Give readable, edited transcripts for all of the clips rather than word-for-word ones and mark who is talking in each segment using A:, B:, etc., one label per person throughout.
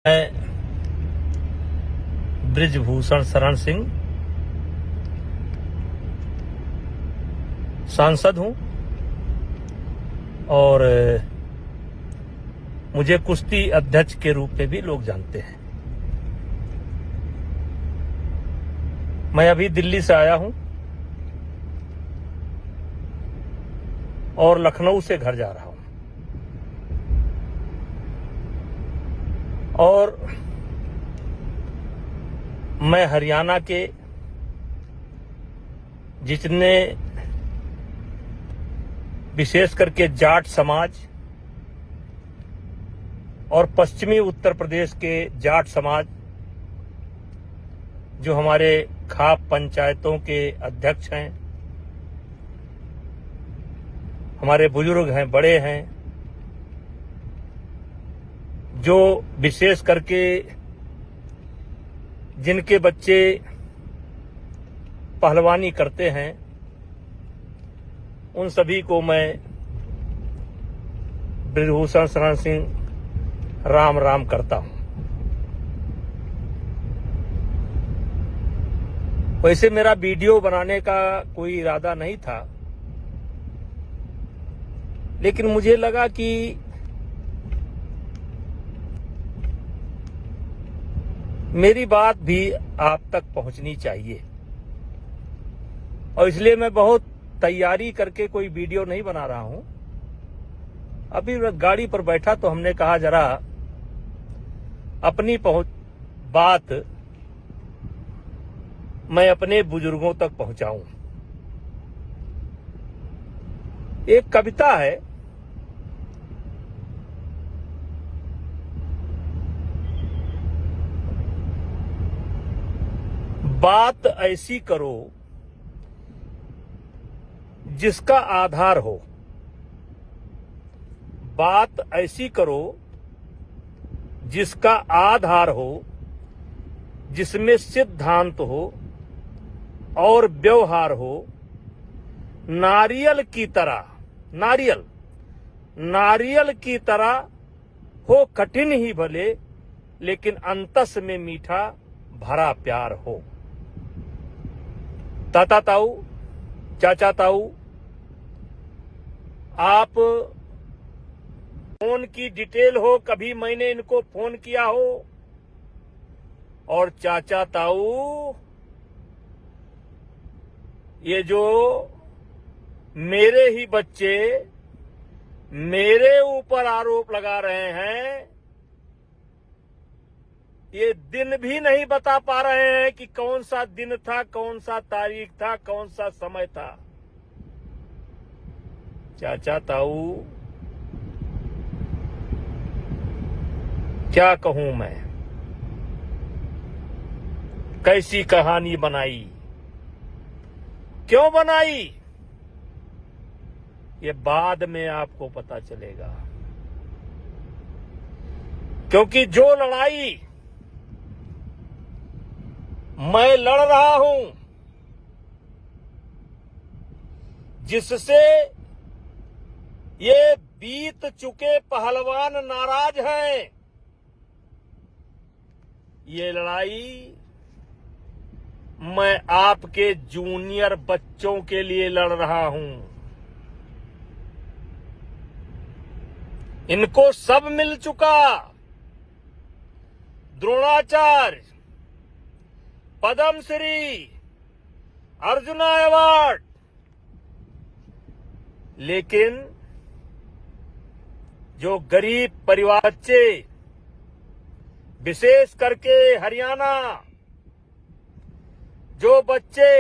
A: मैं बृजभूषण शरण सिंह सांसद हूं और मुझे कुश्ती अध्यक्ष के रूप में भी लोग जानते हैं। मैं अभी दिल्ली से आया हूं और लखनऊ से घर जा रहा हूं और मैं हरियाणा के जितने विशेष करके जाट समाज और पश्चिमी उत्तर प्रदेश के जाट समाज जो हमारे खाप पंचायतों के अध्यक्ष हैं, हमारे बुजुर्ग हैं, बड़े हैं, जो विशेष करके जिनके बच्चे पहलवानी करते हैं, उन सभी को मैं बृजभूषण शरण सिंह राम राम करता हूं। वैसे मेरा वीडियो बनाने का कोई इरादा नहीं था, लेकिन मुझे लगा कि मेरी बात भी आप तक पहुंचनी चाहिए और इसलिए मैं बहुत तैयारी करके कोई वीडियो नहीं बना रहा हूं। अभी गाड़ी पर बैठा तो हमने कहा जरा अपनी बात मैं अपने बुजुर्गों तक पहुंचाऊं। एक कविता है, बात ऐसी करो जिसका आधार हो, बात ऐसी करो जिसका आधार हो, जिसमें सिद्धांत हो और व्यवहार हो। नारियल की तरह, नारियल की तरह हो कठिन ही भले, लेकिन अंतस में मीठा भरा प्यार हो। ताता ताऊ, चाचा ताऊ, आप फोन की डिटेल हो, कभी मैंने इनको फोन किया हो, और चाचा ताऊ ये जो मेरे ही बच्चे मेरे ऊपर आरोप लगा रहे हैं, ये दिन भी नहीं बता पा रहे हैं कि कौन सा दिन था, कौन सा तारीख था, कौन सा समय था। चाचा ताऊ, क्या कहूं मैं, कैसी कहानी बनाई, क्यों बनाई, ये बाद में आपको पता चलेगा। क्योंकि जो लड़ाई मैं लड़ रहा हूं, जिससे ये बीत चुके पहलवान नाराज हैं, ये लड़ाई मैं आपके जूनियर बच्चों के लिए लड़ रहा हूं। इनको सब मिल चुका, द्रोणाचार्य, पद्मश्री, अर्जुना अवार्ड, लेकिन जो गरीब परिवार बच्चे, विशेष करके हरियाणा, जो बच्चे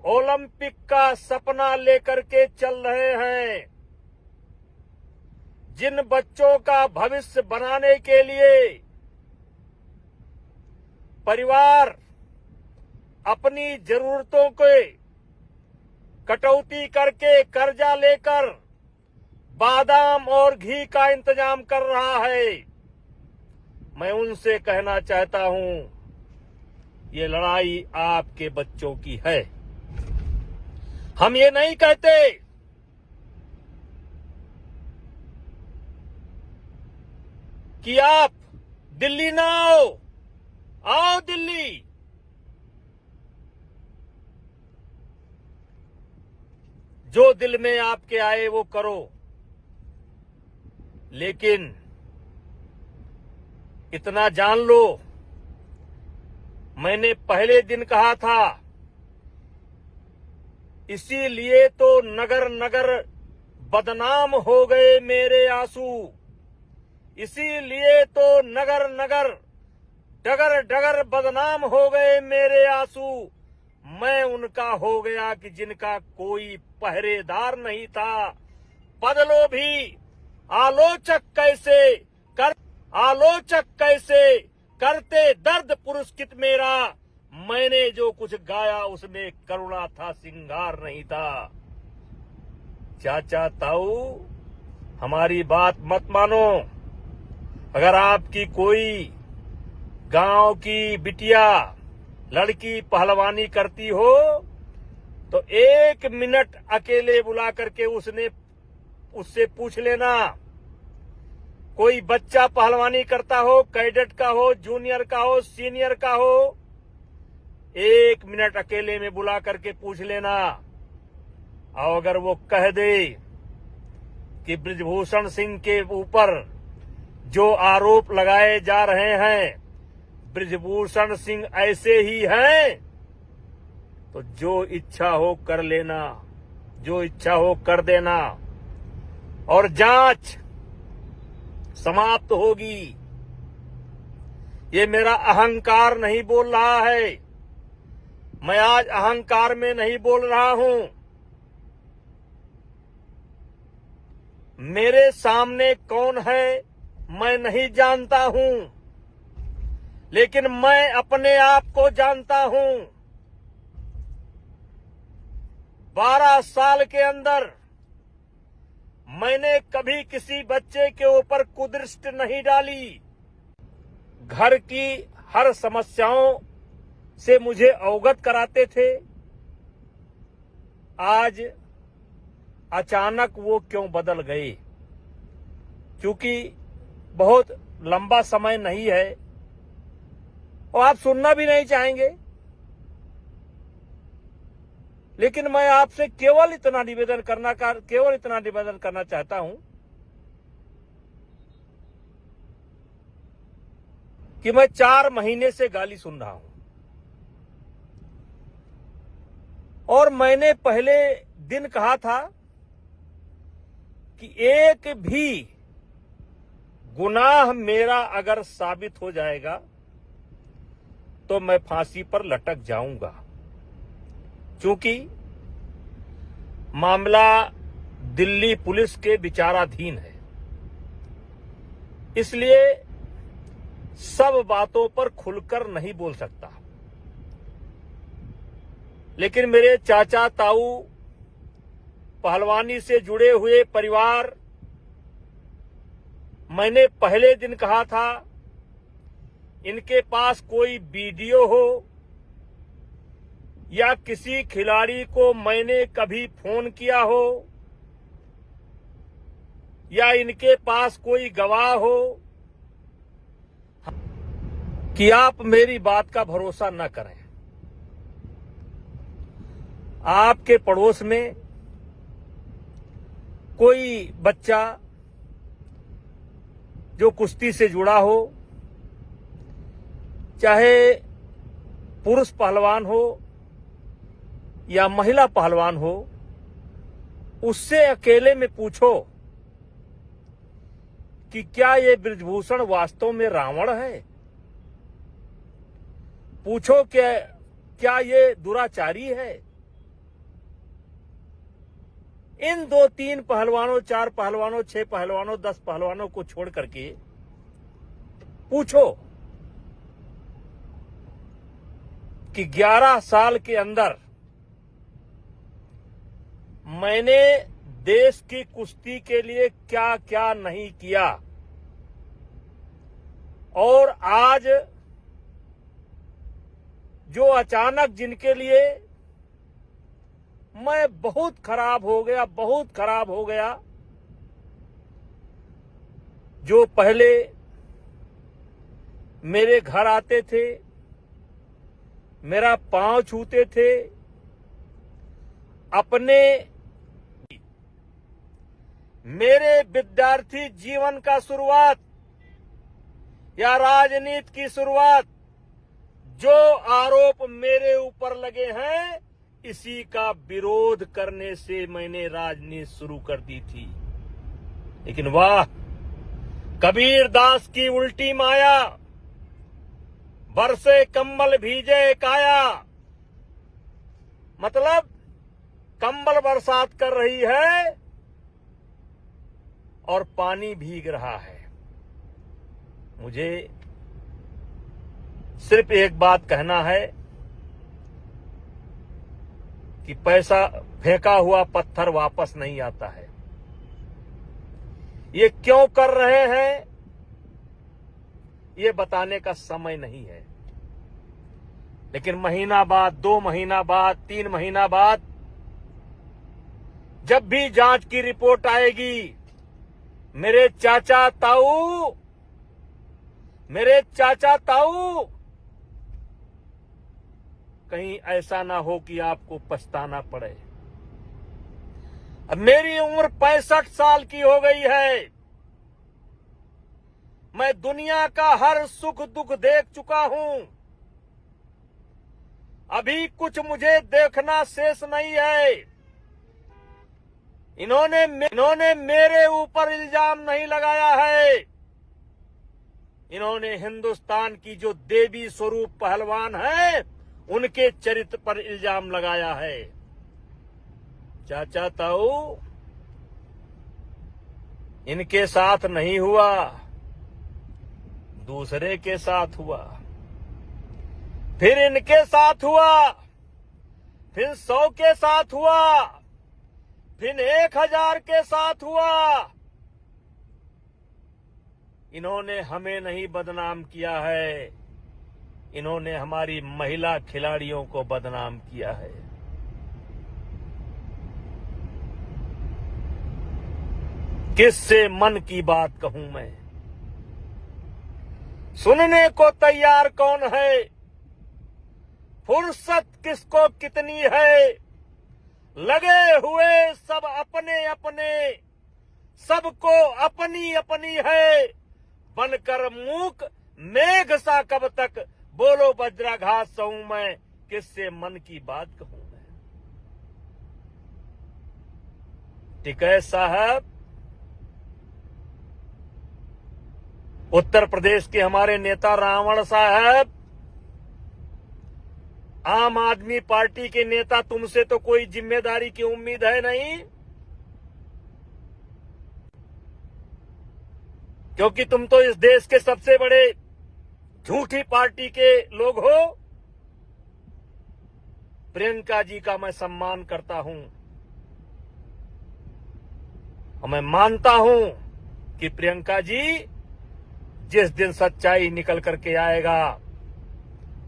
A: ओलंपिक का सपना लेकर के चल रहे हैं, जिन बच्चों का भविष्य बनाने के लिए परिवार अपनी जरूरतों के कटौती करके कर्जा लेकर बादाम और घी का इंतजाम कर रहा है, मैं उनसे कहना चाहता हूं, ये लड़ाई आपके बच्चों की है। हम ये नहीं कहते कि आप दिल्ली ना आओ दिल्ली। जो दिल में आपके आए वो करो, लेकिन इतना जान लो, मैंने पहले दिन कहा था, इसीलिए तो नगर नगर बदनाम हो गए मेरे आंसू, इसीलिए तो नगर नगर डगर डगर बदनाम हो गए मेरे आंसू। मैं उनका हो गया कि जिनका कोई पहरेदार नहीं था। बदलो भी आलोचक कैसे करते दर्द पुरस्कृत मेरा। मैंने जो कुछ गाया उसमें करुणा था, सिंगार नहीं था। चाचा ताऊ, हमारी बात मत मानो। अगर आपकी कोई गांव की बिटिया लड़की पहलवानी करती हो तो 1 मिनट अकेले बुला करके उससे पूछ लेना। कोई बच्चा पहलवानी करता हो, कैडेट का हो, जूनियर का हो, सीनियर का हो, 1 मिनट अकेले में बुला करके पूछ लेना। और अगर वो कह दे कि बृजभूषण सिंह के ऊपर जो आरोप लगाए जा रहे हैं बृजभूषण सिंह ऐसे ही हैं, तो जो इच्छा हो कर लेना, जो इच्छा हो कर देना, और जांच समाप्त होगी। ये मेरा अहंकार नहीं बोल रहा है, मैं आज अहंकार में नहीं बोल रहा हूं। मेरे सामने कौन है मैं नहीं जानता हूं, लेकिन मैं अपने आप को जानता हूं। 12 साल के अंदर मैंने कभी किसी बच्चे के ऊपर कुदृष्टि नहीं डाली। घर की हर समस्याओं से मुझे अवगत कराते थे। आज अचानक वो क्यों बदल गए? क्योंकि बहुत लंबा समय नहीं है और आप सुनना भी नहीं चाहेंगे, लेकिन मैं आपसे केवल इतना निवेदन करना चाहता हूं कि मैं 4 महीने से गाली सुन रहा हूं और मैंने पहले दिन कहा था कि एक भी गुनाह मेरा अगर साबित हो जाएगा तो मैं फांसी पर लटक जाऊंगा, क्योंकि मामला दिल्ली पुलिस के विचाराधीन है। इसलिए सब बातों पर खुलकर नहीं बोल सकता। लेकिन मेरे चाचा ताऊ, पहलवानी से जुड़े हुए परिवार, मैंने पहले दिन कहा था, इनके पास कोई वीडियो हो या किसी खिलाड़ी को मैंने कभी फोन किया हो या इनके पास कोई गवाह हो, कि आप मेरी बात का भरोसा न करें। आपके पड़ोस में कोई बच्चा जो कुश्ती से जुड़ा हो, चाहे पुरुष पहलवान हो या महिला पहलवान हो, उससे अकेले में पूछो कि क्या ये बृजभूषण वास्तव में रावण है? पूछो क्या ये दुराचारी है? इन 2-3 पहलवानों, 4 पहलवानों, 6 पहलवानों, 10 पहलवानों को छोड़ करके पूछो कि 11 साल के अंदर मैंने देश की कुश्ती के लिए क्या क्या नहीं किया, और आज जो अचानक जिनके लिए मैं बहुत खराब हो गया, जो पहले मेरे घर आते थे, मेरा पांव छूते थे, अपने मेरे विद्यार्थी जीवन का शुरुआत या राजनीति की शुरुआत जो आरोप मेरे ऊपर लगे हैं, इसी का विरोध करने से मैंने राजनीति शुरू कर दी थी। लेकिन वाह, कबीर दास की उल्टी माया, बरसे कंबल भीजे काया, मतलब कंबल बरसात कर रही है और पानी भीग रहा है। मुझे सिर्फ एक बात कहना है कि पैसा फेंका हुआ पत्थर वापस नहीं आता है। ये क्यों कर रहे हैं, ये बताने का समय नहीं है। लेकिन महीना बाद, 2 महीना बाद, 3 महीना बाद जब भी जांच की रिपोर्ट आएगी, मेरे चाचा ताऊ कहीं ऐसा ना हो कि आपको पछताना पड़े। अब मेरी उम्र 65 साल की हो गई है। मैं दुनिया का हर सुख दुख देख चुका हूं। अभी कुछ मुझे देखना शेष नहीं है। इन्होंने मेरे ऊपर इल्जाम नहीं लगाया है। इन्होंने हिंदुस्तान की जो देवी स्वरूप पहलवान है, उनके चरित्र पर इल्जाम लगाया है। चाचा ताऊ, इनके साथ नहीं हुआ, दूसरे के साथ हुआ, फिर इनके साथ हुआ, फिर 100 के साथ हुआ, फिर 1000 के साथ हुआ। इन्होंने हमें नहीं बदनाम किया है, इन्होंने हमारी महिला खिलाड़ियों को बदनाम किया है। किससे मन की बात कहूं मैं? सुनने को तैयार कौन है? फुर्सत किसको कितनी है? लगे हुए सब अपने अपने, सबको अपनी अपनी है। बनकर मूक मेघ सा कब तक, बोलो वज्राघात सहूं मैं, किससे मन की बात कहूं मैं? टिकैत साहब, उत्तर प्रदेश के हमारे नेता रावण साहब, आम आदमी पार्टी के नेता, तुमसे तो कोई जिम्मेदारी की उम्मीद है नहीं, क्योंकि तुम तो इस देश के सबसे बड़े झूठी पार्टी के लोग हो। प्रियंका जी का मैं सम्मान करता हूं और मैं मानता हूं कि प्रियंका जी जिस दिन सच्चाई निकल करके आएगा,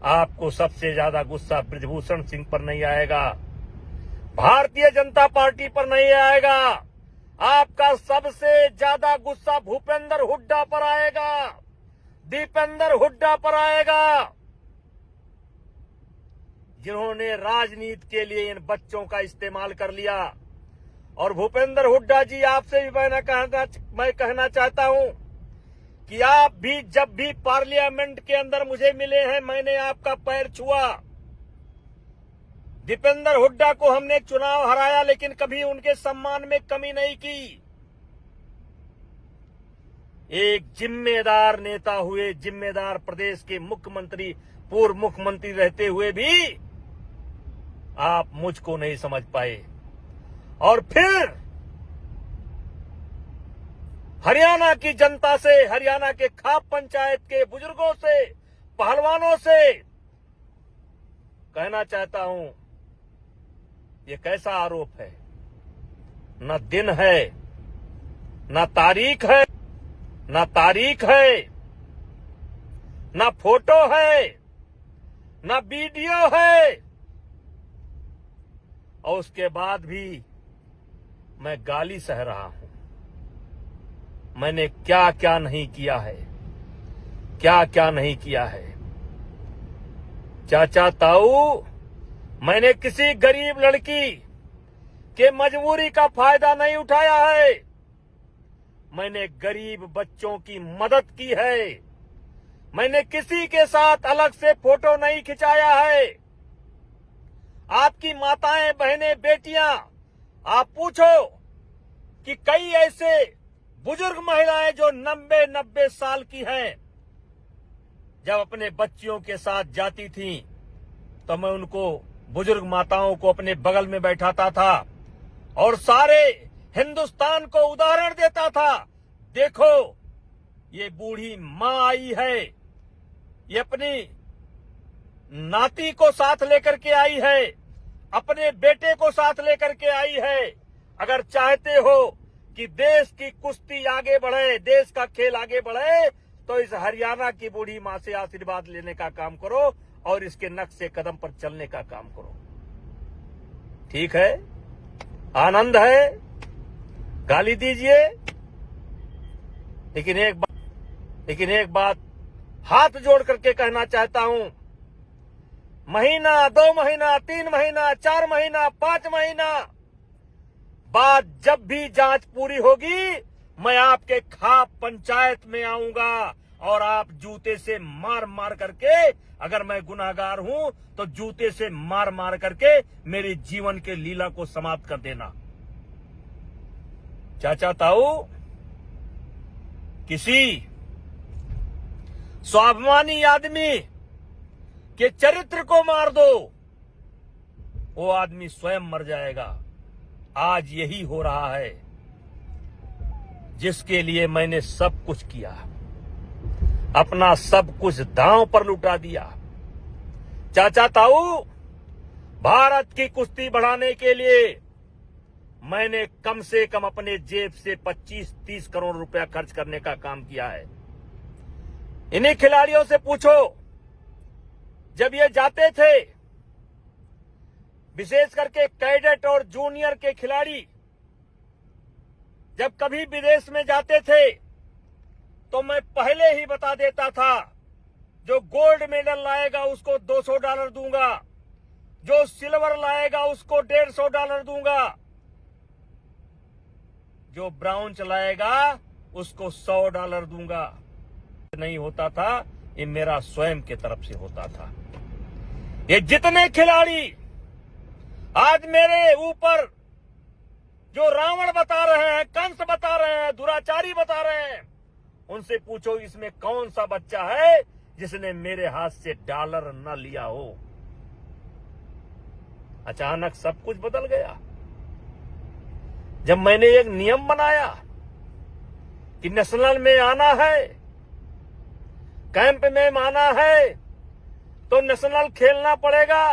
A: आपको सबसे ज्यादा गुस्सा बृजभूषण सिंह पर नहीं आएगा, भारतीय जनता पार्टी पर नहीं आएगा, आपका सबसे ज्यादा गुस्सा भूपेंद्र हुड्डा पर आएगा, दीपेंद्र हुड्डा पर आएगा, जिन्होंने राजनीति के लिए इन बच्चों का इस्तेमाल कर लिया। और भूपेंद्र हुड्डा जी, आपसे भी मैं कहना चाहता हूं कि आप भी जब भी पार्लियामेंट के अंदर मुझे मिले हैं, मैंने आपका पैर छुआ। दीपेंद्र हुड्डा को हमने चुनाव हराया, लेकिन कभी उनके सम्मान में कमी नहीं की। एक जिम्मेदार नेता हुए, जिम्मेदार प्रदेश के मुख्यमंत्री, पूर्व मुख्यमंत्री रहते हुए भी आप मुझको नहीं समझ पाए। और फिर हरियाणा की जनता से, हरियाणा के खाप पंचायत के बुजुर्गों से, पहलवानों से कहना चाहता हूं, ये कैसा आरोप है? न दिन है, न तारीख है, न तारीख है, न फोटो है, न वीडियो है, और उसके बाद भी मैं गाली सह रहा हूं। मैंने क्या क्या नहीं किया है। क्या क्या नहीं किया है। चाचा ताऊ, मैंने किसी गरीब लड़की के मजबूरी का फायदा नहीं उठाया है। मैंने गरीब बच्चों की मदद की है। मैंने किसी के साथ अलग से फोटो नहीं खिंचाया है। आपकी माताएं, बहनें, बेटियां, आप पूछो कि कई ऐसे बुजुर्ग महिलाएं जो 90 साल की हैं, जब अपने बच्चियों के साथ जाती थीं, तो मैं उनको, बुजुर्ग माताओं को अपने बगल में बैठाता था और सारे हिंदुस्तान को उदाहरण देता था। देखो, ये बूढ़ी मां आई है, ये अपनी नाती को साथ लेकर के आई है, अपने बेटे को साथ लेकर के आई है। अगर चाहते हो कि देश की कुश्ती आगे बढ़े, देश का खेल आगे बढ़े, तो इस हरियाणा की बूढ़ी मां से आशीर्वाद लेने का काम करो और इसके नक्शे कदम पर चलने का काम करो। ठीक है, आनंद है, गाली दीजिए, लेकिन एक बात हाथ जोड़ करके कहना चाहता हूं, महीना, 2 महीना, 3 महीना, 4 महीना, 5 महीना बाद जब भी जांच पूरी होगी, मैं आपके खाप पंचायत में आऊंगा और आप जूते से मार मार करके, अगर मैं गुनाहगार हूं तो जूते से मार मार करके मेरे जीवन के लीला को समाप्त कर देना। चाचा ताऊ, किसी स्वाभिमानी आदमी के चरित्र को मार दो, वो आदमी स्वयं मर जाएगा। आज यही हो रहा है, जिसके लिए मैंने सब कुछ किया, अपना सब कुछ दांव पर लुटा दिया। चाचा ताऊ, भारत की कुश्ती बढ़ाने के लिए मैंने कम से कम अपने जेब से 25-30 करोड़ रुपया खर्च करने का काम किया है। इन्हीं खिलाड़ियों से पूछो, जब ये जाते थे, विशेष करके कैडेट और जूनियर के खिलाड़ी जब कभी विदेश में जाते थे, तो मैं पहले ही बता देता था, जो गोल्ड मेडल लाएगा उसको $200 दूंगा, जो सिल्वर लाएगा उसको $150 दूंगा, जो ब्राउंज लाएगा उसको $100 दूंगा। नहीं होता था, ये मेरा स्वयं के तरफ से होता था। ये जितने खिलाड़ी आज मेरे ऊपर जो रावण बता रहे हैं, कंस बता रहे हैं, दुराचारी बता रहे हैं, उनसे पूछो इसमें कौन सा बच्चा है जिसने मेरे हाथ से डॉलर न लिया हो। अचानक सब कुछ बदल गया जब मैंने एक नियम बनाया कि नेशनल में आना है, कैंप में आना है, तो नेशनल खेलना पड़ेगा,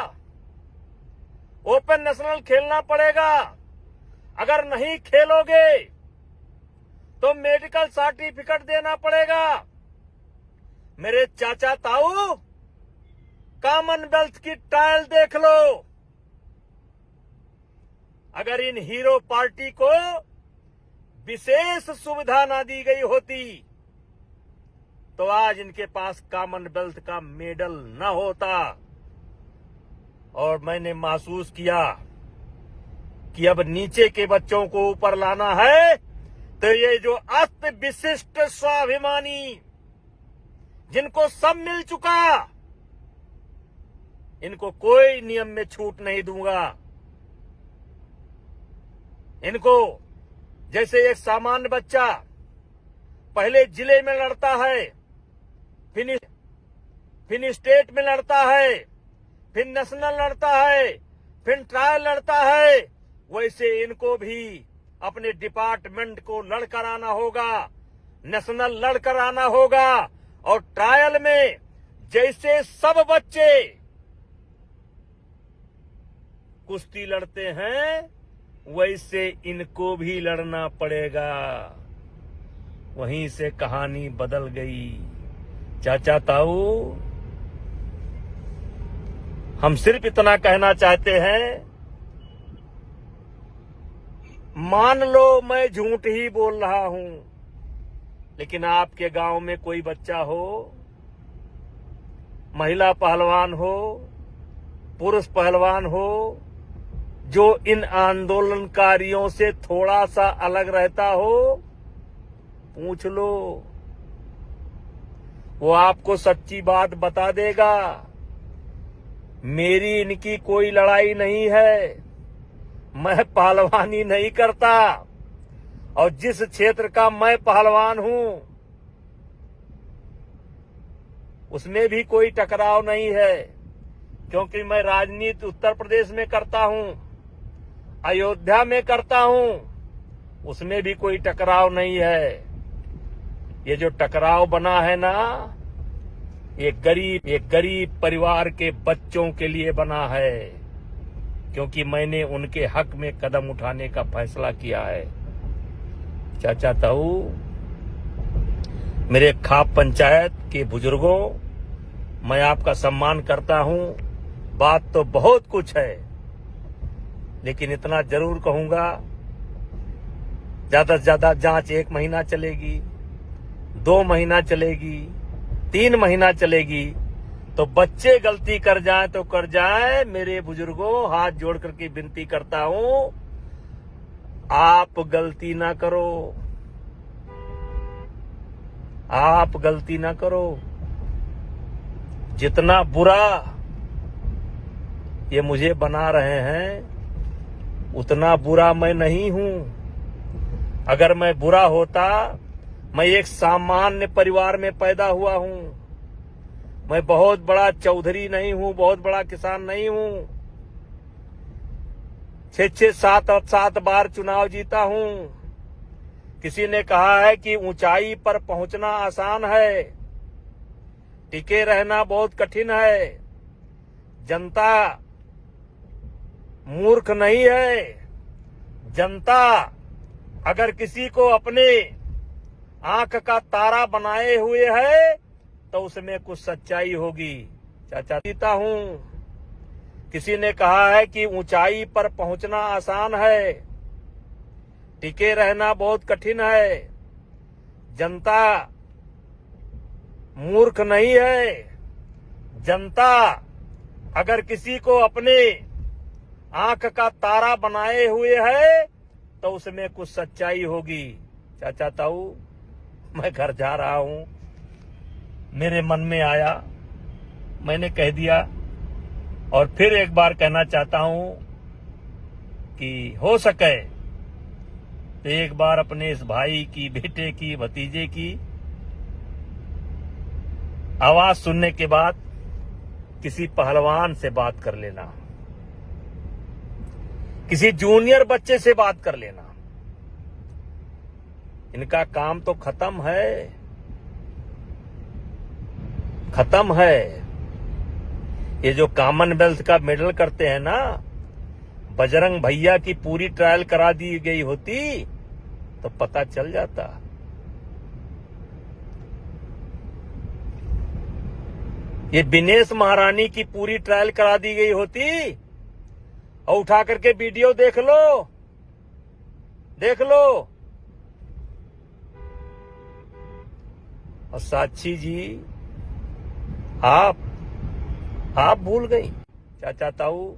A: ओपन नेशनल खेलना पड़ेगा। अगर नहीं खेलोगे तो मेडिकल सर्टिफिकेट देना पड़ेगा। मेरे चाचा ताऊ, कॉमनवेल्थ की ट्रायल देख लो। अगर इन हीरो पार्टी को विशेष सुविधा ना दी गई होती, तो आज इनके पास कॉमनवेल्थ का मेडल न होता। और मैंने महसूस किया कि अब नीचे के बच्चों को ऊपर लाना है, तो ये जो अस्त विशिष्ट स्वाभिमानी, जिनको सब मिल चुका, इनको कोई नियम में छूट नहीं दूंगा। इनको, जैसे एक सामान्य बच्चा पहले जिले में लड़ता है, फिर स्टेट में लड़ता है, फिर नेशनल लड़ता है, फिर ट्रायल लड़ता है, वैसे इनको भी अपने डिपार्टमेंट को लड़कर आना होगा, नेशनल लड़कर आना होगा। और ट्रायल में जैसे सब बच्चे कुश्ती लड़ते हैं, वैसे इनको भी लड़ना पड़ेगा। वहीं से कहानी बदल गई। चाचा ताऊ, हम सिर्फ इतना कहना चाहते हैं, मान लो मैं झूठ ही बोल रहा हूं, लेकिन आपके गांव में कोई बच्चा हो महिला पहलवान हो, पुरुष पहलवान हो, जो इन आंदोलनकारियों से थोड़ा सा अलग रहता हो, पूछ लो, वो आपको सच्ची बात बता देगा। मेरी इनकी कोई लड़ाई नहीं है, मैं पहलवानी नहीं करता, और जिस क्षेत्र का मैं पहलवान हूं उसमें भी कोई टकराव नहीं है, क्योंकि मैं राजनीति उत्तर प्रदेश में करता हूं, अयोध्या में करता हूं, उसमें भी कोई टकराव नहीं है। ये जो टकराव बना है ना, ये गरीब परिवार के बच्चों के लिए बना है, क्योंकि मैंने उनके हक में कदम उठाने का फैसला किया है। चाचा ताऊ, मेरे खाप पंचायत के बुजुर्गों, मैं आपका सम्मान करता हूं। बात तो बहुत कुछ है, लेकिन इतना जरूर कहूंगा, ज्यादा से ज्यादा जांच 1 महीना चलेगी, 2 महीना चलेगी, 3 महीना चलेगी, तो बच्चे गलती कर जाएं तो कर जाएं। मेरे बुजुर्गों, हाथ जोड़ करके विनती करता हूं, आप गलती ना करो, आप गलती ना करो। जितना बुरा ये मुझे बना रहे हैं, उतना बुरा मैं नहीं हूं। अगर मैं बुरा होता, मैं एक सामान्य परिवार में पैदा हुआ हूं। मैं बहुत बड़ा चौधरी नहीं हूं, बहुत बड़ा किसान नहीं हूं। 6-6, 7 बार चुनाव जीता हूं। किसी ने कहा है कि ऊंचाई पर पहुंचना आसान है, टिके रहना बहुत कठिन है। जनता मूर्ख नहीं है। जनता अगर किसी को अपने आंख का तारा बनाए हुए है, तो उसमें कुछ सच्चाई होगी। चाचा जीता हूं। किसी ने कहा है कि ऊंचाई पर पहुंचना आसान है, टिके रहना बहुत कठिन है। जनता मूर्ख नहीं है। जनता अगर किसी को अपने आंख का तारा बनाए हुए है, तो उसमें कुछ सच्चाई होगी। चाचा ताऊ, मैं घर जा रहा हूं, मेरे मन में आया, मैंने कह दिया, और फिर एक बार कहना चाहता हूं कि हो सके तो एक बार अपने इस भाई की, बेटे की, भतीजे की आवाज सुनने के बाद किसी पहलवान से बात कर लेना, किसी जूनियर बच्चे से बात कर लेना। इनका काम तो खत्म है, खत्म है। ये जो कॉमनवेल्थ का मेडल करते हैं ना, बजरंग भैया की पूरी ट्रायल करा दी गई होती तो पता चल जाता। ये विनेश महारानी की पूरी ट्रायल करा दी गई होती, और उठा करके वीडियो देख लो, देख लो। और साक्षी जी, आप भूल गई। चाचा ताऊ,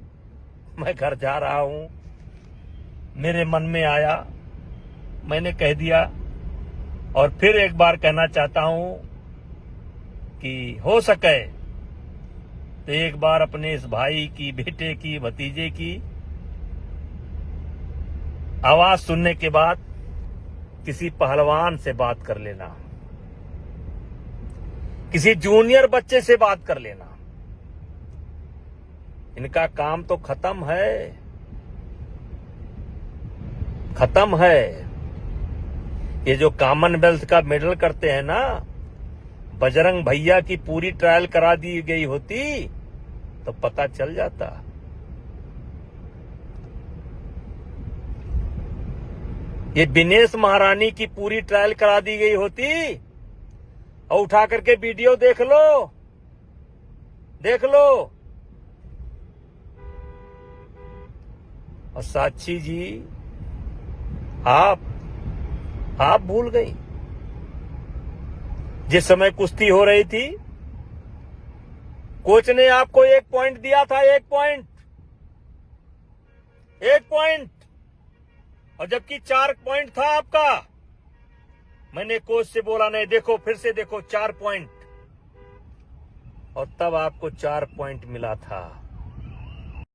A: मैं घर जा रहा हूं, मेरे मन में आया, मैंने कह दिया, और फिर एक बार कहना चाहता हूं कि हो सके तो एक बार अपने इस भाई की, बेटे की, भतीजे की आवाज सुनने के बाद किसी पहलवान से बात कर लेना, किसी जूनियर बच्चे से बात कर लेना। इनका काम तो खत्म है, खत्म है। ये जो कॉमनवेल्थ का मेडल करते हैं ना, बजरंग भैया की पूरी ट्रायल करा दी गई होती तो पता चल जाता। ये विनेश महारानी की पूरी ट्रायल करा दी गई होती, और उठा करके वीडियो देख लो, देख लो। और साक्षी जी, आप भूल गई। जिस समय कुश्ती हो रही थी, कोच ने आपको 1 पॉइंट दिया था, 1 पॉइंट, और जबकि 4 पॉइंट था आपका। मैंने कोच से बोला नहीं, देखो फिर से देखो 4 पॉइंट, और तब आपको 4 पॉइंट मिला था।